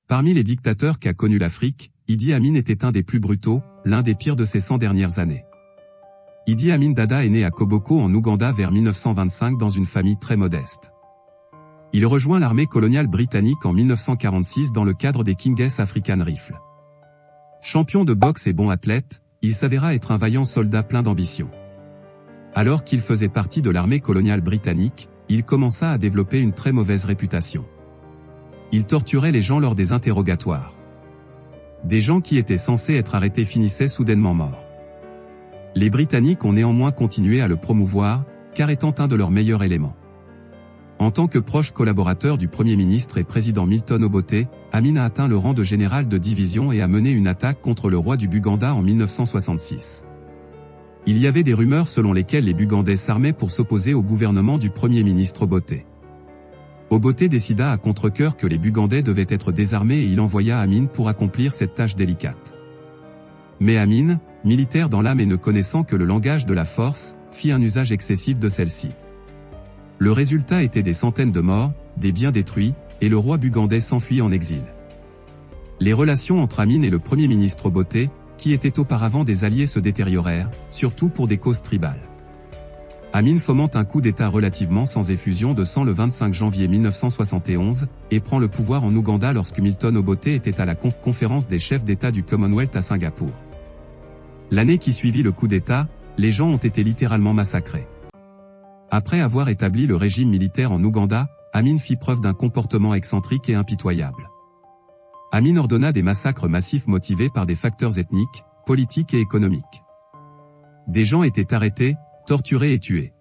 Parmi les dictateurs qu'a connu l'Afrique, Idi Amin était un des plus brutaux, l'un des pires de ces 100 dernières années. Idi Amin Dada est né à Koboko en Ouganda vers 1925 dans une famille très modeste. Il rejoint l'armée coloniale britannique en 1946 dans le cadre des King's African Rifles. Champion de boxe et bon athlète, il s'avéra être un vaillant soldat plein d'ambition. Alors qu'il faisait partie de l'armée coloniale britannique, il commença à développer une très mauvaise réputation. Il torturait les gens lors des interrogatoires. Des gens qui étaient censés être arrêtés finissaient soudainement morts. Les Britanniques ont néanmoins continué à le promouvoir, car étant un de leurs meilleurs éléments. En tant que proche collaborateur du Premier ministre et président Milton Obote, Amin a atteint le rang de général de division et a mené une attaque contre le roi du Buganda en 1966. Il y avait des rumeurs selon lesquelles les Bugandais s'armaient pour s'opposer au gouvernement du Premier ministre Obote. Obote décida à contre-cœur que les Bugandais devaient être désarmés et il envoya Amin pour accomplir cette tâche délicate. Mais Amin, militaire dans l'âme et ne connaissant que le langage de la force, fit un usage excessif de celle-ci. Le résultat était des centaines de morts, des biens détruits, et le roi bugandais s'enfuit en exil. Les relations entre Amin et le Premier ministre Obote, qui étaient auparavant des alliés, se détériorèrent, surtout pour des causes tribales. Amin fomente un coup d'État relativement sans effusion de sang le 25 janvier 1971, et prend le pouvoir en Ouganda lorsque Milton Obote était à la conférence des chefs d'État du Commonwealth à Singapour. L'année qui suivit le coup d'État, les gens ont été littéralement massacrés. Après avoir établi le régime militaire en Ouganda, Amin fit preuve d'un comportement excentrique et impitoyable. Amin ordonna des massacres massifs motivés par des facteurs ethniques, politiques et économiques. Des gens étaient arrêtés, torturés et tués.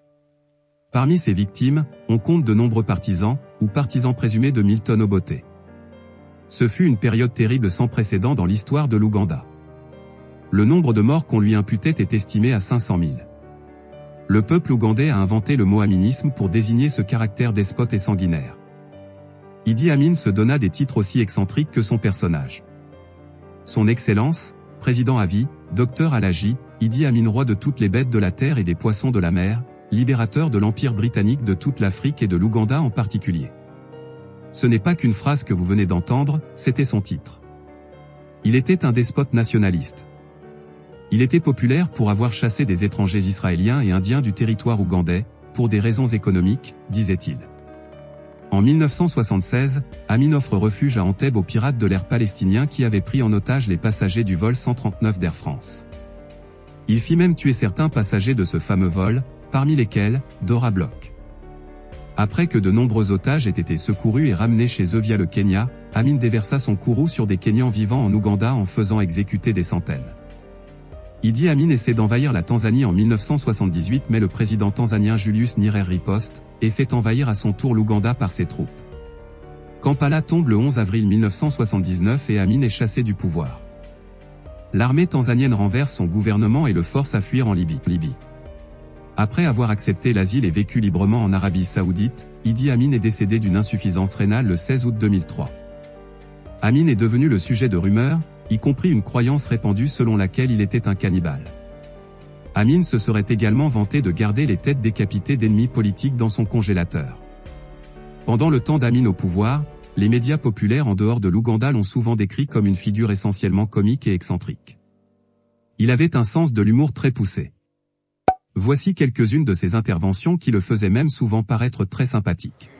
Parmi ces victimes, on compte de nombreux partisans, ou partisans présumés de Milton Obote. Ce fut une période terrible sans précédent dans l'histoire de l'Ouganda. Le nombre de morts qu'on lui imputait est estimé à 500 000. Le peuple ougandais a inventé le mot aminisme pour désigner ce caractère despote et sanguinaire. Idi Amin se donna des titres aussi excentriques que son personnage. Son Excellence, président à vie, docteur Alaji, Idi Amin roi de toutes les bêtes de la terre et des poissons de la mer, libérateur de l'Empire britannique de toute l'Afrique et de l'Ouganda en particulier. Ce n'est pas qu'une phrase que vous venez d'entendre, c'était son titre. Il était un despote nationaliste. Il était populaire pour avoir chassé des étrangers israéliens et indiens du territoire ougandais, pour des raisons économiques, disait-il. En 1976, Amin offre refuge à Entebbe aux pirates de l'air palestiniens qui avaient pris en otage les passagers du vol 139 d'Air France. Il fit même tuer certains passagers de ce fameux vol, parmi lesquels, Dora Bloch. Après que de nombreux otages aient été secourus et ramenés chez eux via le Kenya, Amin déversa son courroux sur des Kenyans vivant en Ouganda en faisant exécuter des centaines. Idi Amin essaie d'envahir la Tanzanie en 1978 mais le président tanzanien Julius Nyerere riposte, et fait envahir à son tour l'Ouganda par ses troupes. Kampala tombe le 11 avril 1979 et Amin est chassé du pouvoir. L'armée tanzanienne renverse son gouvernement et le force à fuir en Libye. Après avoir accepté l'asile et vécu librement en Arabie Saoudite, Idi Amin est décédé d'une insuffisance rénale le 16 août 2003. Amin est devenu le sujet de rumeurs, y compris une croyance répandue selon laquelle il était un cannibale. Amin se serait également vanté de garder les têtes décapitées d'ennemis politiques dans son congélateur. Pendant le temps d'Amin au pouvoir, les médias populaires en dehors de l'Ouganda l'ont souvent décrit comme une figure essentiellement comique et excentrique. Il avait un sens de l'humour très poussé. Voici quelques-unes de ses interventions qui le faisaient même souvent paraître très sympathique.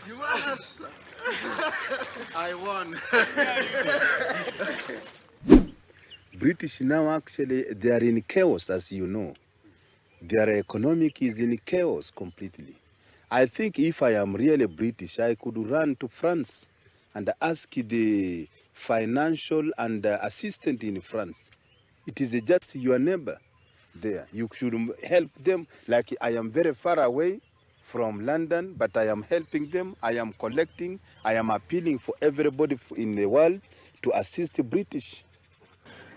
You lost. I won. British now actually they are in chaos, as you know. Their economic is in chaos completely. I think if I am really British, I could run to France and ask the financial and assistant in France. It is just your neighbor there. You should help them. Like I am very far away from London, but I am helping them. I am collecting. I am appealing for everybody in the world to assist the British.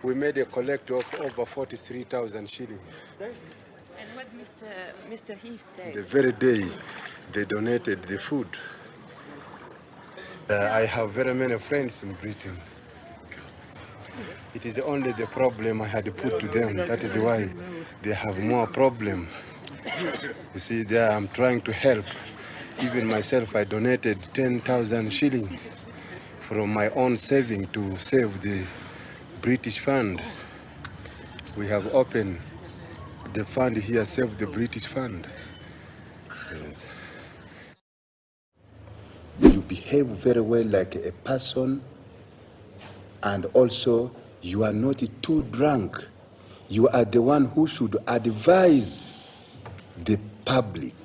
We made a collect of over 43,000 shillings. And what Mr. He said? The very day they donated the food. I have very many friends in Britain. It is only the problem I had put to them. That is why they have more problem. You see, there I'm trying to help. Even myself, I donated 10,000 shillings from my own saving to save the British fund. We have opened the fund here, Save the British Fund. Yes. You behave very well like a person, and also you are not too drunk. You are the one who should advise the public.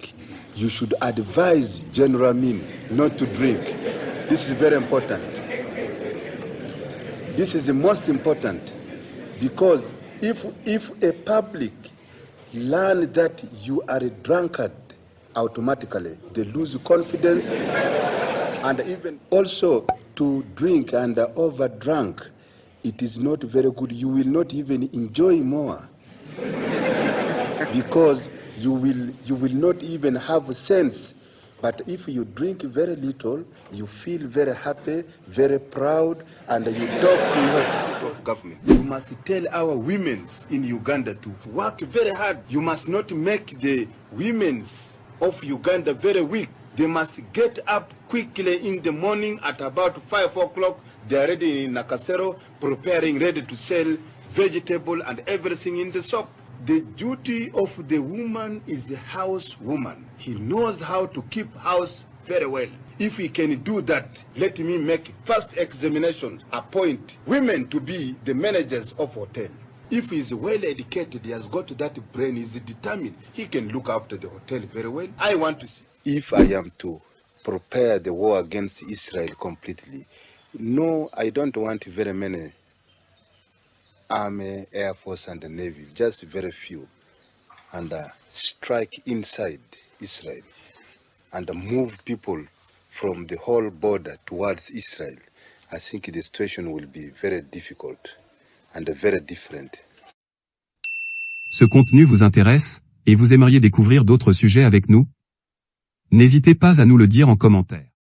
You should advise General Amin not to drink. This is very important. This is the most important, because if a public learn that you are a drunkard, automatically they lose confidence. And even also to drink and overdrunk, it is not very good. You will not even enjoy more, because you will not even have sense. But if you drink very little, you feel very happy, very proud, and you talk to your of government. You must tell our women in Uganda to work very hard. You must not make the women of Uganda very weak. They must get up quickly in the morning at about 5 o'clock. They are ready in Nakasero, preparing, ready to sell vegetable and everything in the shop. The duty of the woman is the house woman. He knows how to keep house very well. If he can do that, let me make first examination, appoint women to be the managers of hotel. If he's well educated, he has got that brain, he's determined, he can look after the hotel very well. I want to see. If I am to prepare the war against Israel completely, no, I don't want very many Army, Air Force and the Navy, just very few, and strike inside Israel and move people from the whole border towards Israel. I think the situation will be very difficult and very different. Ce contenu vous intéresse, et vous aimeriez découvrir d'autres sujets avec nous? N'hésitez pas à nous le dire en commentaire.